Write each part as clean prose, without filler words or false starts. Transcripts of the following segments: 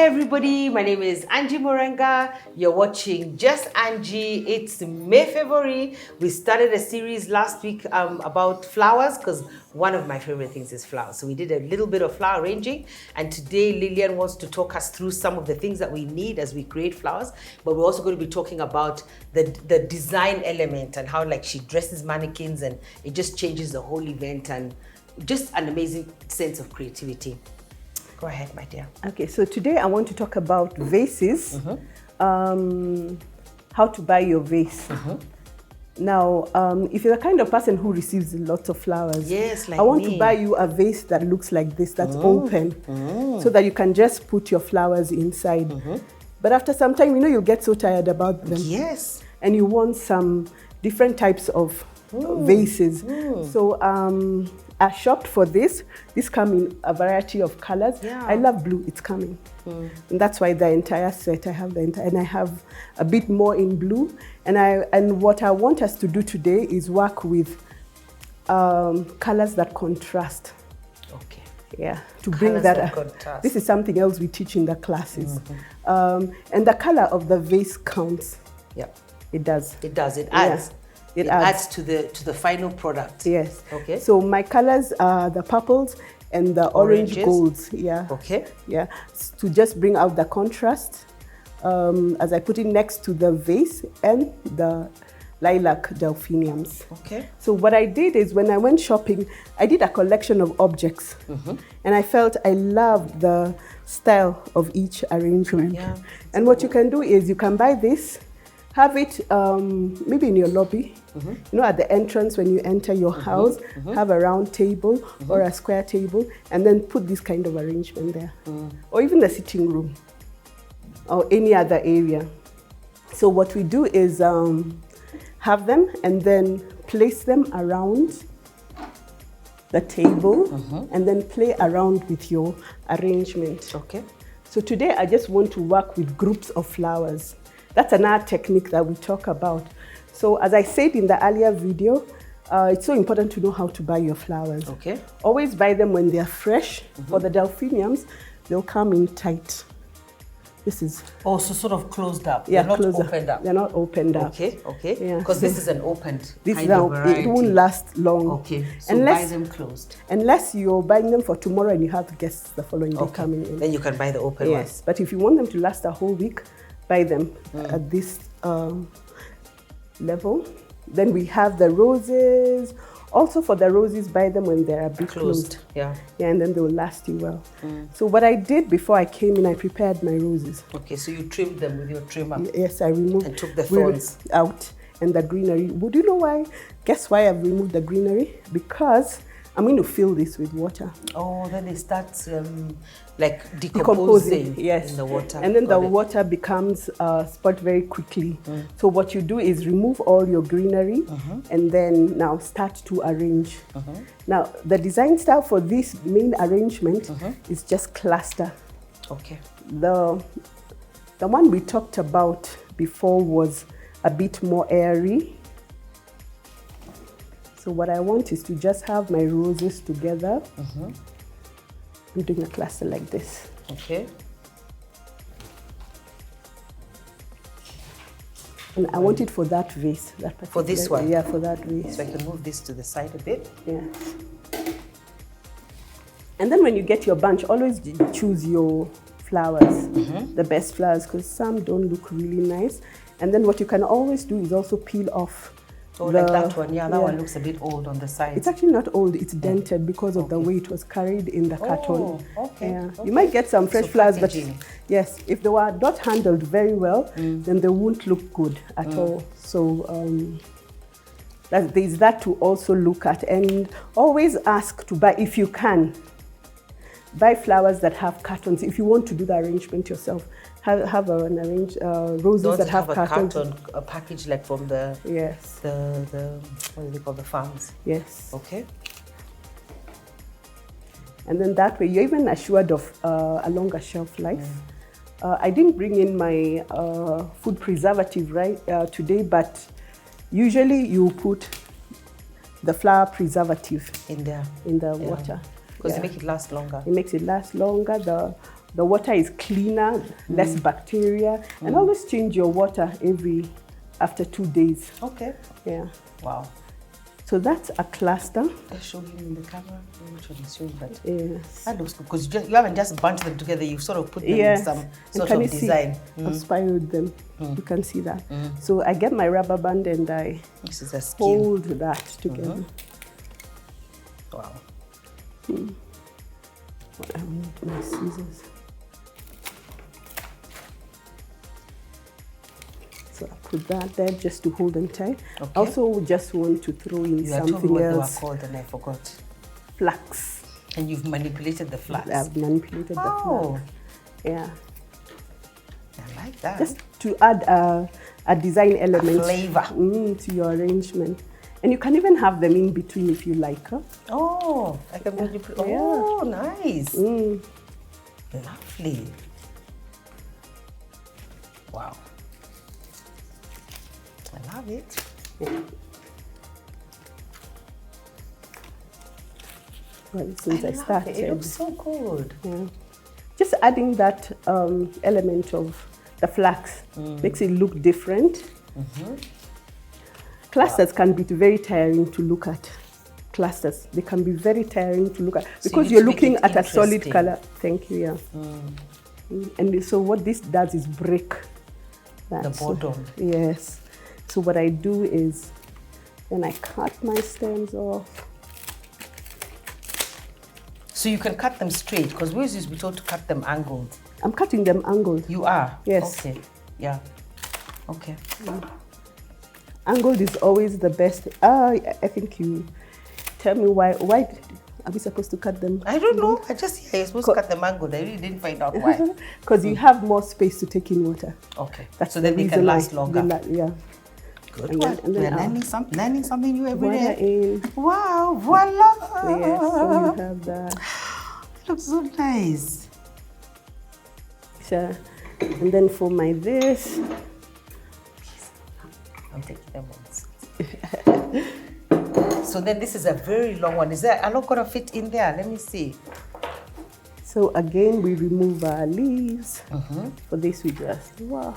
everybody, my name is Angie Morenga. You're watching Just Angie. It's May February. We started a series last week about flowers because one of my favorite things is flowers. So we did a little bit of flower arranging, and today Lillian wants to talk us through some of the things that we need as we create flowers. But we're also going to be talking about the design element and how she dresses mannequins and it just changes the whole event and just an amazing sense of creativity. Go ahead, my dear. Okay, so today I want to talk about vases, how to buy your vase. Now, if you're the kind of person who receives lots of flowers, yes, like I want me. to buy you a vase that looks like this, that's open, so that you can just put your flowers inside. But after some time, you'll get so tired about them. Yes. And you want some different types of vases. So I shopped for this. This come in a variety of colors. Yeah. I love blue, it's coming. And that's why the entire set, I have and I have a bit more in blue. And what I want us to do today is work with colors that contrast. Okay. Yeah, to bring that contrast. This is something else we teach in the classes. And the color of the vase counts. Yeah. It does. It does. It adds. Yeah. It adds to the final product. Yes. Okay. So my colors are the purples and the orange Oranges. golds. Yeah. Okay. Yeah. To just bring out the contrast, as I put it next to the vase and the lilac delphiniums. Okay. So what I did is when I went shopping, I did a collection of objects, and I felt I loved the style of each arrangement. Yeah. And what you can do is you can buy this. Have it maybe in your lobby, at the entrance when you enter your house, have a round table or a square table, and then put this kind of arrangement there. Or even the sitting room or any other area. So what we do is have them and then place them around the table and then play around with your arrangement. Okay. So today I just want to work with groups of flowers. That's another technique that we talk about. So as I said in the earlier video, it's so important to know how to buy your flowers. Okay. Always buy them when they're fresh. For the delphiniums, they'll come in tight. This is... Oh, so sort of closed up. Yeah, They're not closed opened up. They're not opened up. Okay, okay. Yeah. Because this is an opened This kind of variety. It won't last long. Okay, so buy them closed. Unless you're buying them for tomorrow and you have guests the following day coming in. Then you can buy the open ones. Yes, but if you want them to last a whole week, buy them at this level. Then we have the roses. Also for the roses, buy them when they're a bit closed. Yeah. Yeah, and then they will last you well. So what I did before I came in, I prepared my roses. Okay, so you trimmed them with your trimmer. Yes, I removed and took the thorns out and the greenery. Would you know why? Guess why I've removed the greenery? Because I'm going to fill this with water. Oh, then it starts decomposing yes. in the water. And then the water becomes spoiled very quickly. So what you do is remove all your greenery and then now start to arrange. Now, the design style for this main arrangement is just cluster. Okay. The one we talked about before was a bit more airy. So what I want is to just have my roses together. I'm doing a cluster like this. Okay. And I want it for that vase. For this one? Yeah, for that vase. So I can move this to the side a bit. Yeah. And then when you get your bunch, always choose your flowers, the best flowers, because some don't look really nice. And then what you can always do is also peel off. Oh, like that one. Yeah, that one looks a bit old on the side. It's actually not old, it's dented because of the way it was carried in the carton. Okay. Yeah. You might get some fresh flowers, but yes, if they were not handled very well, then they won't look good at all. So there's that to also look at. And always ask to buy, if you can, buy flowers that have cartons. If you want to do the arrangement yourself, have an arrange roses that have cartons. A package like from the the what do they call, the farms. Yes. Okay. And then that way you're even assured of a longer shelf life. I didn't bring in my food preservative today, but usually you put the flower preservative in the water. Because it makes it last longer. It makes it last longer. The the water is cleaner, less bacteria, and always change your water after 2 days. Okay. Yeah. Wow. So that's a cluster. I showed him in the camera. But Yes. that looks good because you haven't just bunched them together. You sort of put them in some sort can of you design. See? I've spiraled them. You can see that. So I get my rubber band and I This is a skin. hold that together. Wow. I need my scissors. So I put that there just to hold them tight. Okay. Also, just want to throw in You told me something what else. they were called and I forgot. Flax. And you've manipulated the flax. I've manipulated the flax. Yeah. I like that. Just to add a design element. A flavor. To your arrangement. And you can even have them in between if you like. Huh? Oh, I can manipulate. Oh, nice. Lovely. Wow. I love it. Well, since I started. It looks so good. Yeah. Just adding that element of the flax makes it look different. Clusters can be very tiring to look at. Clusters, they can be very tiring to look at because you're looking at a solid color. Thank you, yeah. And so what this does is break that. The bottom. Yes. So what I do is then I cut my stems off. So you can cut them straight because we used to be told to cut them angled. I'm cutting them angled. You are? Yes. Okay. Yeah. Okay. Angled is always the best. I think you tell me why are we supposed to cut them? I don't know. I just you're supposed to cut them angled. I really didn't find out why. Because you have more space to take in water. Okay. That's so then they can last longer. Yeah. Good one. And then learning something new every day. In. Wow, voila! Yes, so you have that. It looks so nice. So, and then for my this. I'm taking them on. So then this is a very long one. Is there a lot gonna fit in there? Let me see. So again, we remove our leaves. For this, we just wow.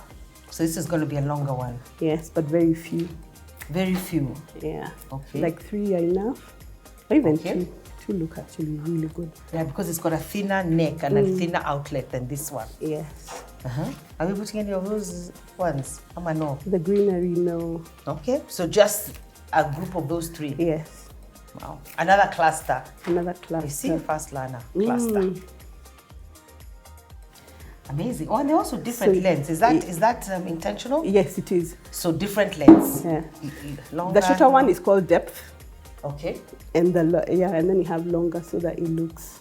So this is going to be a longer one. Yes, but very few. Very few. Yeah. Okay. Like 3 are enough. Or even 2. 2 look actually really good. Yeah, because it's got a thinner neck and a thinner outlet than this one. Yes. Are we putting any of those ones? No. The greenery, no. Okay. So just a group of those 3. Yes. Wow. Another cluster. Another cluster. You see, fast learner cluster. Amazing. Oh, and they're also different lengths. Is that intentional? Yes, it is. So different lengths. Yeah. Longer. The shorter one is called depth. Okay. And and then you have longer so that it looks.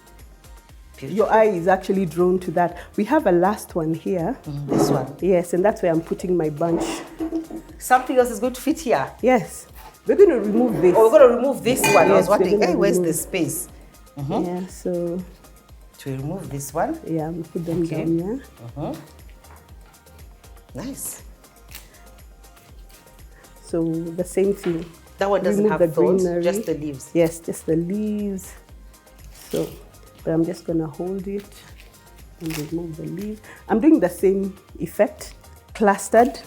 Beautiful. Your eye is actually drawn to that. We have a last one here. This one. Yes, and that's where I'm putting my bunch. Something else is going to fit here. Yes. We're going to remove this. Oh, we're going to remove this one. Yes, I was wondering, hey, where's the space? Yeah, so. To remove this one. Yeah, we put them down here. Nice. So the same thing. That one doesn't remove have the thorns, greenery. just the leaves. Yes, just the leaves. So, but I'm just gonna hold it and remove the leaves. I'm doing the same effect, clustered.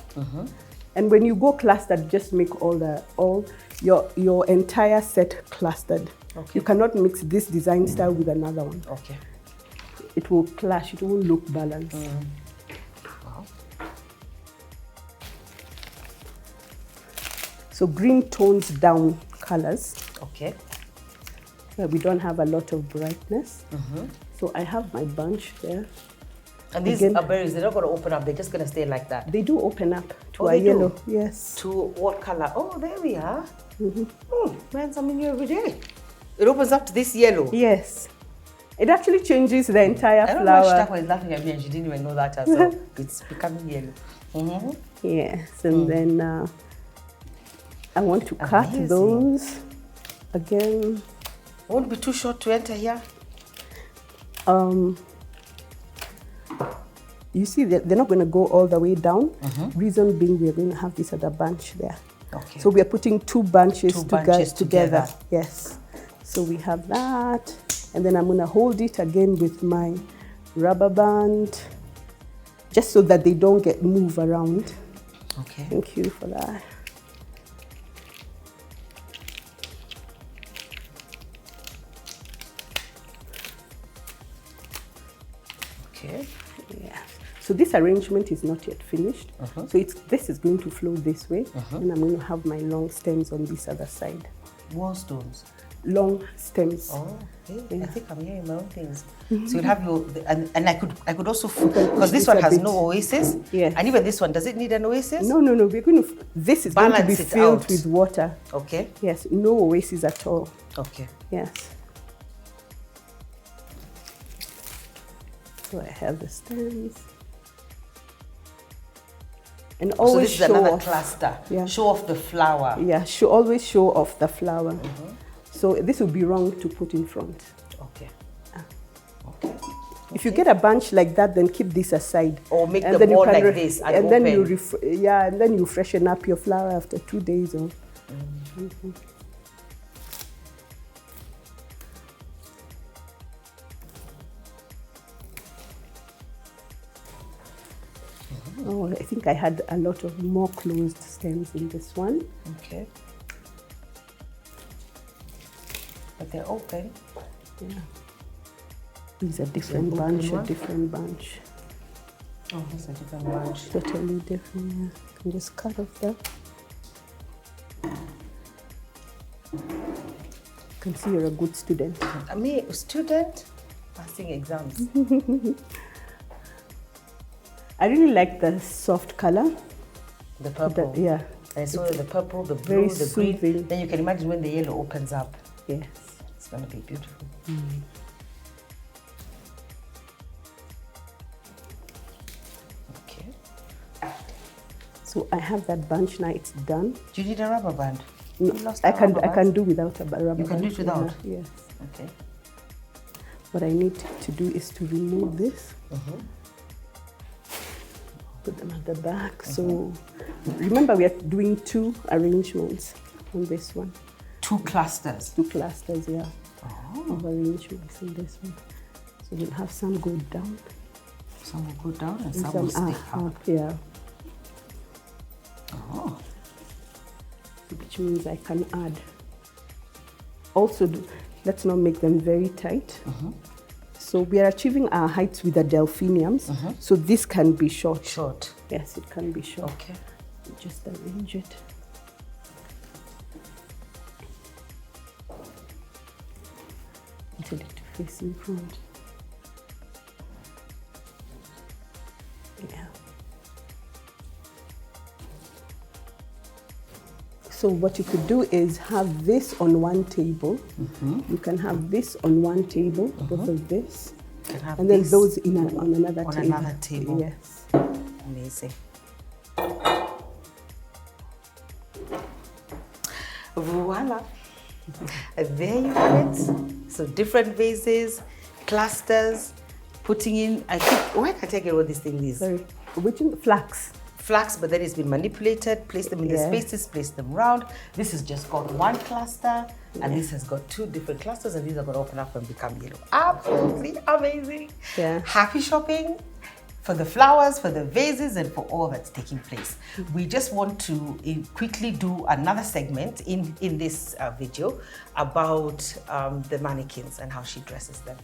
And when you go clustered, just make your entire set clustered. Okay. You cannot mix this design style with another one. Okay. It will clash. It won't look balanced. Wow. So green tones down colors. Okay. We don't have a lot of brightness. So I have my bunch there. And these are berries, they're not going to open up, they're just going to stay like that. They do open up to a yellow. Yes. To what color? Oh, there we are. Man, something new every day. It opens up to this yellow. Yes. It actually changes the entire flower. I don't know why Shitako is laughing at me and she didn't even know that herself. It's becoming yellow. Yes, and then I want to cut those again. Won't be too short to enter here. You see, they're not going to go all the way down. Reason being, we're going to have this other bunch there. Okay. So we are putting two bunches together. Yes. So we have that. And then I'm going to hold it again with my rubber band, just so that they don't move around. Okay. Thank you for that. Okay. Yeah. So this arrangement is not yet finished. So this is going to flow this way, and I'm going to have my long stems on this other side. Wall stones. Long stems. Oh, okay. I think I'm hearing my own things. So you'll have your, and I could also, because this one has no oasis. Yeah. And even this one, does it need an oasis? No. We're going to. This is going to be filled with water. Okay. Yes. No oasis at all. Okay. Yes. So I have the stems. And always so this is show another off. cluster. Yeah. Show off the flower. Yeah. Always show off the flower. So this would be wrong to put in front. Okay. Okay. If you get a bunch like that, then keep this aside. Or make them more like this and then open. and then you freshen up your flower after 2 days. Or. Oh, I think I had a lot of more closed stems in this one. Okay. But they're open. Yeah. These are different bunch, a different bunch. Oh, that's a different bunch. Totally different. Yeah. You can just cut off that. You can see you're a good student. Me, a student passing exams. I really like the soft color. The purple. Yeah. And so the purple, the Very blue, the green. soothing. Then you can imagine when the yellow opens up. Yes. It's going to be beautiful. Okay. So I have that bunch now. It's done. Do you need a rubber band? No, You lost I that can. rubber I can band? do without a rubber band. You can do it without? Yeah, yes. Okay. What I need to do is to remove this. Put them at the back. So remember, we are doing 2 arrangements on this one. 2 clusters. 2 clusters, yeah, of arrangements in this one. So we'll have some go down. Some will go down and And some will stay up. Yeah. Oh. Which means I can add. Also, let's not make them very tight. So we are achieving our heights with the delphiniums. So this can be short. Short. Yes, it can be short. Okay. Just arrange it. Until it face in front. Yeah. So what you could do is have this on one table. You can have this on one table, both of this, Can have and then this those on another on table. another table. Yes. Amazing. Voila. There you have it. So different vases, clusters, putting in, I think, why can't I get what this thing is? Sorry. Which one? Flax. Flax, but then it's been manipulated, place them in the Yeah. spaces, place them round. This has just got one cluster, and this has got 2 different clusters, and these are going to open up and become yellow. Absolutely amazing. Yeah. Happy shopping for the flowers, for the vases, and for all that's taking place. We just want to quickly do another segment in this video about the mannequins and how she dresses them.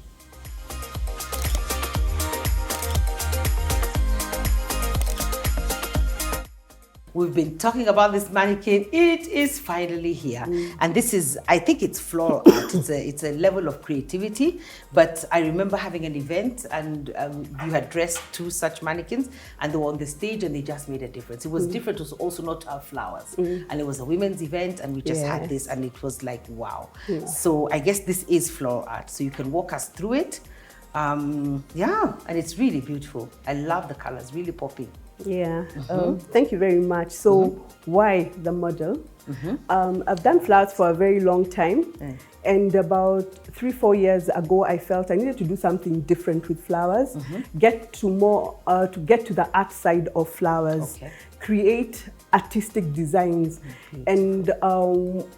We've been talking about this mannequin. It is finally here. And this is, I think it's floral art. It's a level of creativity. But I remember having an event and you had dressed 2 such mannequins and they were on the stage and they just made a difference. It was different. It was also not our flowers. And it was a women's event and we just had this and it was like, wow. So I guess this is floral art. So you can walk us through it. Yeah, and it's really beautiful. I love the colors, really popping. Yeah, thank you very much. So why the model? I've done flowers for a very long time. And about 3-4 years ago, I felt I needed to do something different with flowers, get to the art side of flowers, create artistic designs. And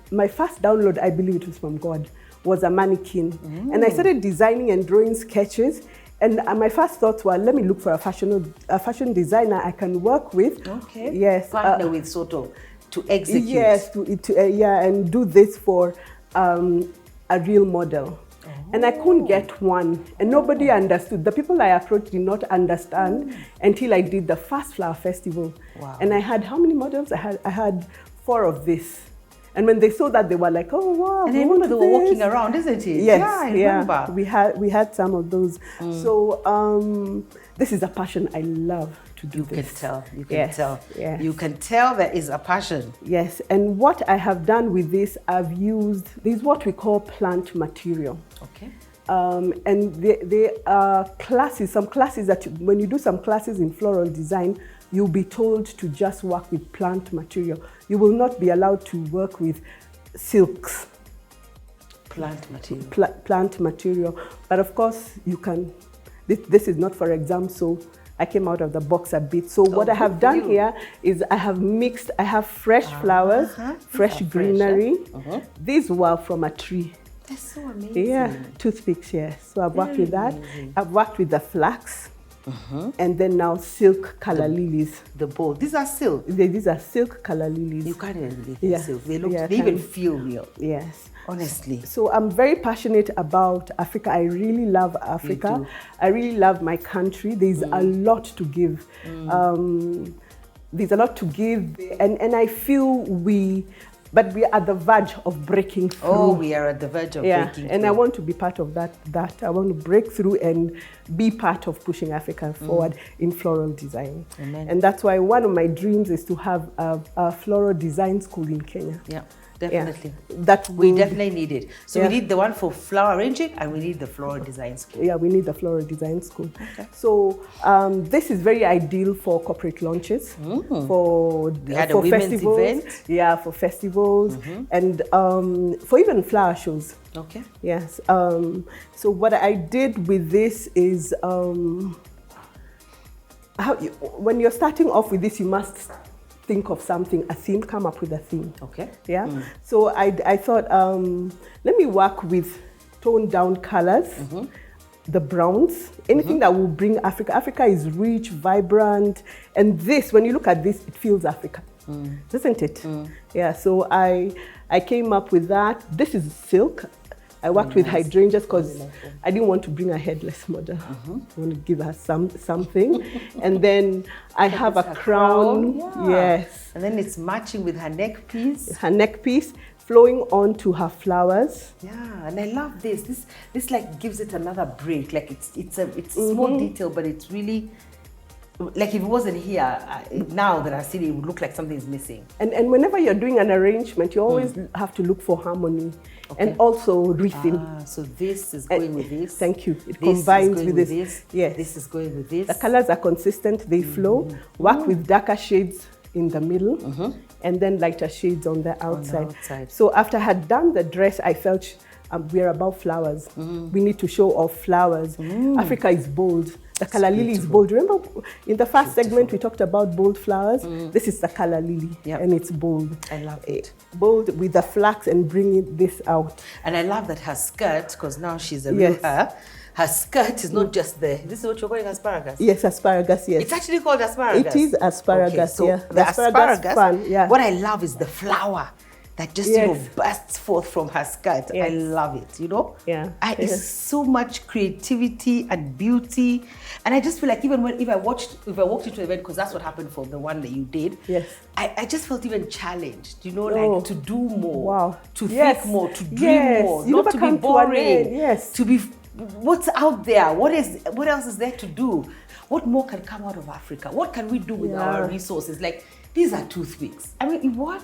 my first download, I believe it was from God, was a mannequin. And I started designing and drawing sketches. And my first thoughts were, let me look for a fashion designer I can work with. Okay. Yes. Partner with sort of to execute. Yes, and do this for a real model. And I couldn't get one, and nobody understood. The people I approached did not understand until I did the first flower festival. Wow. And I had how many models? I had 4 of this. And when they saw that, they were like, "Oh wow!" And I remember they were walking around, isn't it? Yes, yeah, I remember. We had some of those. So this is a passion I love to do. You this. can tell. You can tell. Yes. You can tell there is a passion. Yes, and what I have done with this, I've used, this is what we call plant material. Okay. And they are classes, some classes that when you do some classes in floral design, you'll be told to just work with plant material. You will not be allowed to work with silks. Plant material. Plant material. But of course, you can, this is not for exam, so I came out of the box a bit. So what I have done here is I have fresh flowers, fresh greenery. These were from a tree. That's so amazing. Yeah, toothpicks, yes. So I've worked with that. I've worked with the flax. And then now silk color lilies. The bold. These are silk. These are silk color lilies. You can't even believe it's silk. They look. Yeah, they even feel real. Yes. Honestly. So I'm very passionate about Africa. I really love Africa. I really love my country. There's a lot to give. There's a lot to give, and I feel but we are at the verge of breaking through. Oh, we are at the verge of breaking through. And I want to be part of that. I want to break through and be part of pushing Africa forward in floral design. Amen. And that's why one of my dreams is to have a floral design school in Kenya. Yeah. Definitely. Yeah. That we definitely need it. So we need the one for flower arranging, and we need the floral design school. Yeah, we need the floral design school. Okay. So this is very ideal for corporate launches, for festivals. Event. Yeah, for festivals, and for even flower shows. Okay. Yes. So what I did with this is, when you're starting off with this, you must think of something, a theme, come up with a theme. Okay. Yeah. So I thought, let me work with toned down colors, the browns, anything that will bring Africa. Africa is rich, vibrant, and this, when you look at this, it feels Africa, doesn't it? Yeah. So I came up with that. This is silk. I worked with hydrangeas because I didn't want to bring a headless model. I want to give her something. And then I have a crown. Yes. And then it's matching with her neck piece. Her neck piece flowing onto her flowers. Yeah, and I love this. This like gives it another break. Like it's a small detail, but it's really, like if it wasn't here, now that I see it, it would look like something is missing. And whenever you're doing an arrangement, you always have to look for harmony and also rhythm. So this is going with this. Thank you. It combines with this. Yes. This is going with this. The colors are consistent, they flow. Work with darker shades in the middle and then lighter shades on the outside. So after I had done the dress, I felt we're about flowers. We need to show off flowers. Africa is bold. The calla lily is bold. Remember in the first segment we talked about bold flowers? This is the calla lily and it's bold. I love it. Bold with the flax and bringing this out. And I love that her skirt, because now she's a real her. Her skirt is not just there. This is what you're calling asparagus? Yes, asparagus, yes. It's actually called asparagus. It is asparagus, so the asparagus fan, what I love is the flower that just bursts forth from her skirt. I love it, Yeah. It's so much creativity and beauty, and I just feel like even if I walked into the event, because that's what happened for the one that you did. Yes. I just felt even challenged, like to do more, to think more, to dream more, you not to be boring. To be what's out there. What else is there to do? What more can come out of Africa? What can we do with our resources? Like these are toothpicks. I mean, what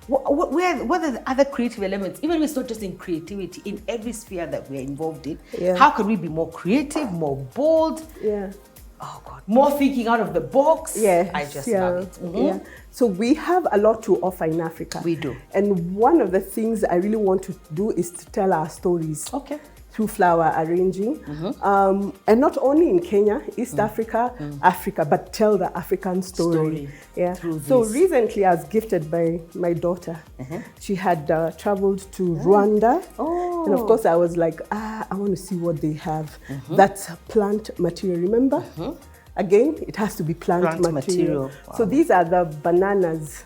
are the other creative elements? Even if it's not just in creativity, in every sphere that we're involved in, how can we be more creative, more bold? Yeah. Oh God, more thinking out of the box. Yes. I just love it. Yeah. So we have a lot to offer in Africa. We do. And one of the things I really want to do is to tell our stories. Okay. flower arranging. And not only in Kenya, East Africa, Africa, but tell the African story. Yeah. So recently I was gifted by my daughter. She had traveled to Rwanda. And of course I was like, I want to see what they have. That's plant material, remember? Again, it has to be plant material. Wow. So these are the bananas.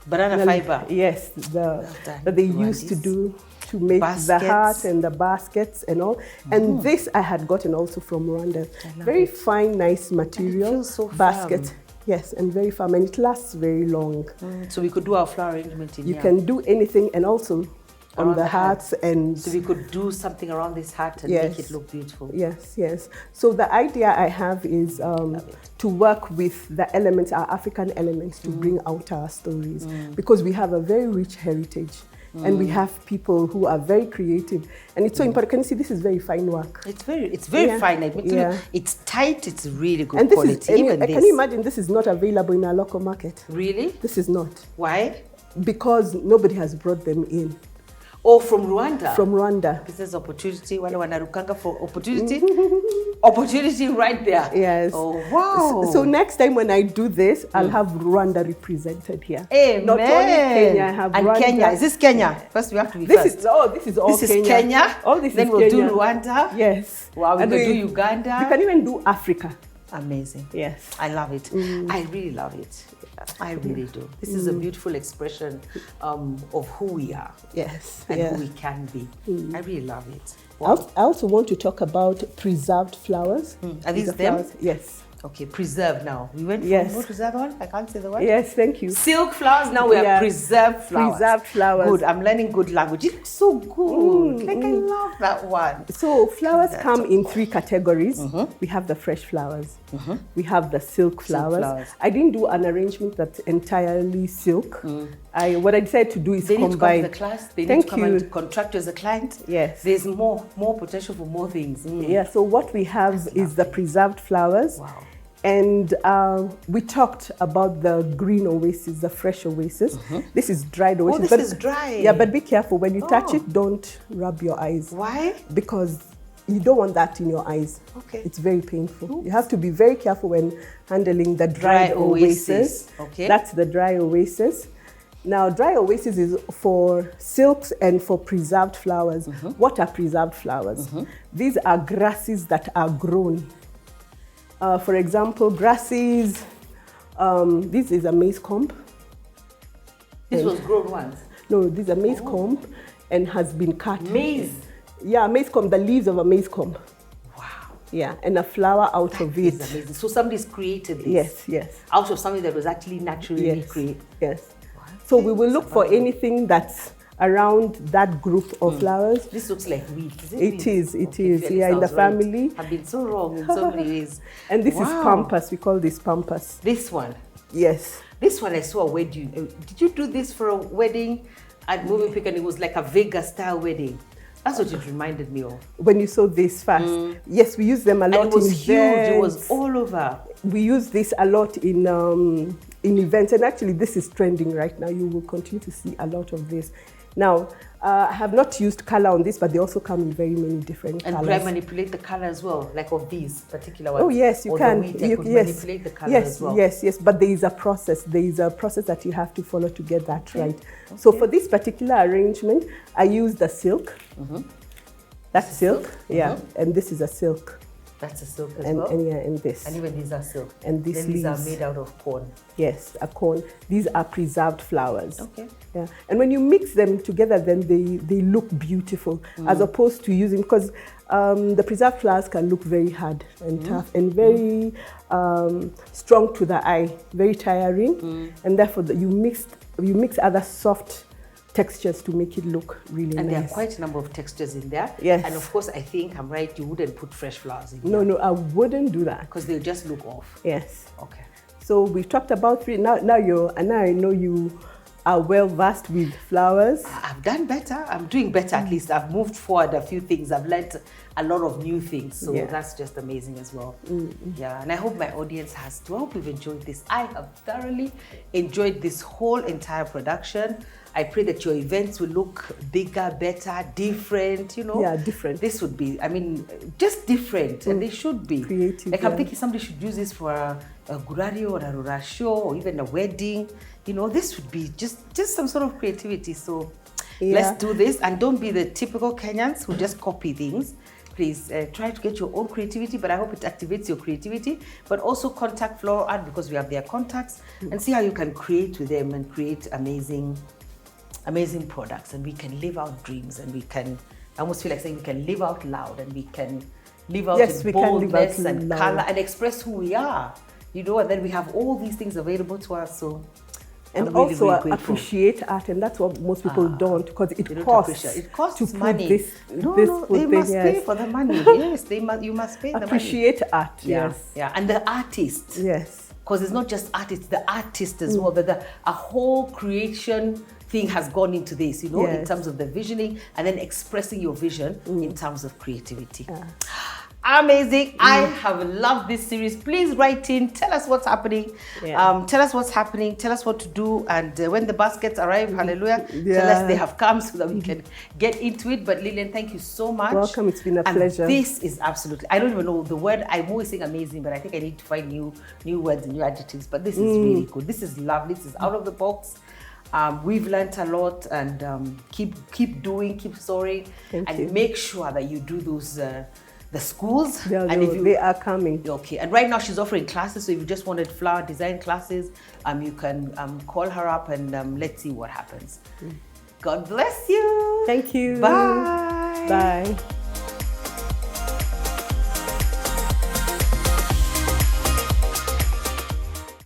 Banana fiber. Yes, that they used to do to make the heart and the baskets and all. And this I had gotten also from Rwanda. Very fine, nice material. And it feels so basket. firm. Yes, and very firm, and it lasts very long. So we could do our flower arrangement in You here. can do anything, and also on the hearts, and so we could do something around this hat and make it look beautiful. Yes, yes. So the idea I have is to work with the elements, our African elements, to bring out our stories, because we have a very rich heritage. And we have people who are very creative, and it's so important. Can you see this is very fine work? It's very fine. It's tight. It's really good and this quality. Is, can you imagine this is not available in our local market? Really? This is not. Why? Because nobody has brought them in. Oh, from Rwanda? From Rwanda. Business opportunity. Wale wanarukanga for opportunity. Opportunity right there. Yes. Oh, wow. So next time when I do this, I'll have Rwanda represented here. Amen. Not only Kenya, I have and Rwanda. Kenya. Is this Kenya? First, we have to be this first. Is all this Kenya. Is Kenya. All this then is we'll Kenya. do Rwanda. Yes. Wow, we can do Uganda. You can even do Africa. Amazing. Yes. I love it. I really love it. I really do. This is a beautiful expression of who we are. Yes. And who we can be. I really love it. Wow. I also want to talk about preserved flowers. Are these them? Flowers? Yes. Okay, preserved now. We went from what was that one? I can't say the word. Yes, thank you. Silk flowers, now we are preserved flowers. Preserved flowers. Good, I'm learning good language. It's so good. I love that one. So flowers come in 3 categories. We have the fresh flowers. We have the silk flowers. I didn't do an arrangement that's entirely silk. What I decided to do is they combine. Need to come to the class. They need to come and contract as a client. Yes. There's more potential for more things. Yeah, so what we have is the preserved flowers. Wow. And we talked about the green oasis, the fresh oasis. This is dried oasis. Oh, this is dry. Yeah, but be careful. When you touch it, don't rub your eyes. Why? Because you don't want that in your eyes. Okay. It's very painful. Oops. You have to be very careful when handling the dried oasis. Okay. That's the dry oasis. Now, dry oasis is for silks and for preserved flowers. What are preserved flowers? These are grasses that are grown. For example, grasses, this is a maize comb. This was grown once? No, this is a maize comb and has been cut. Maize? Yeah, maize comb, the leaves of a maize comb. Wow. Yeah, and a flower out of it. That's amazing. So somebody's created this? Yes, yes. Out of something that was actually naturally created? Yes. So we will look for anything that's around that group of flowers. This looks like wheat. It is. Yeah, in the family. I've been so wrong in so many ways. And this is pampas. We call this pampas. This one? Yes. This one I saw a wedding. Did you do this for a wedding at Moving Pick? And it was like a Vegas style wedding. That's what it reminded me of. When you saw this first. Yes, we use them a lot in events. And it was huge. It was all over. We use this a lot in events. And actually, this is trending right now. You will continue to see a lot of this. Now, I have not used color on this, but they also come in very many different colors. And could I manipulate the color as well, like of these particular ones? Oh, yes, you can. You could manipulate the color as well. Yes, but there is a process. There is a process that you have to follow to get that right. Okay. So for this particular arrangement, I use the silk. That's silk, yeah, and this is a silk. That's a silk as well? And this. And even these are silk. And these are made out of corn. Yes, a corn. These are preserved flowers. Okay. Yeah. And when you mix them together, then they look beautiful, as opposed to using, because the preserved flowers can look very hard and tough and very strong to the eye, very tiring. And therefore, you mix other soft textures to make it look really nice. And there are quite a number of textures in there. Yes. And of course, I think I'm right, you wouldn't put fresh flowers in there. No, I wouldn't do that. Because they'll just look off. Yes. Okay. So we've talked about 3. Now I know you are well versed with flowers. I've done better. I'm doing better at least. I've moved forward a few things. I've learned a lot of new things. So that's just amazing as well. Yeah, and I hope my audience has too. I hope you've enjoyed this. I have thoroughly enjoyed this whole entire production. I pray that your events will look bigger, better, different, you know. Yeah, different. This would be, I mean, just different, and they should be. Creative, Like I'm thinking somebody should use this for a gurario or a rura show or even a wedding. You know, this would be just some sort of creativity. So let's do this, and don't be the typical Kenyans who just copy things. Please try to get your own creativity, but I hope it activates your creativity. But also contact Floral Art because we have their contacts and see how you can create with them and create amazing products. And we can live out dreams, and we can, I almost feel like saying we can live out loud, and we can live out in boldness and color and express who we are, you know, and then we have all these things available to us. So and really, also really appreciate art, and that's what most people don't, because it costs to money. This they must pay for the money. Yes, you must pay the money. Appreciate art, yes. Yeah, and the artist. Yes. Because it's not just art, it's the artist as well. But a whole creation thing has gone into this, you know, in terms of the visioning and then expressing your vision in terms of creativity. Amazing. I have loved this series. Please write in, tell us what's happening. Tell us what's happening, tell us what to do, and when the baskets arrive, hallelujah, tell us they have come so that we can get into it. But Lillian, thank you so much. Welcome, it's been a pleasure. This is absolutely, I don't even know the word, I'm always saying amazing, but I think I need to find new words and new adjectives. But this is really good. This is lovely. This is out of the box. We've learned a lot, and keep doing, keep soaring, and make sure that you do those the schools. They are coming. Okay, and right now she's offering classes, so if you just wanted flower design classes, you can call her up, and let's see what happens. God bless you. Thank you. Bye. Bye.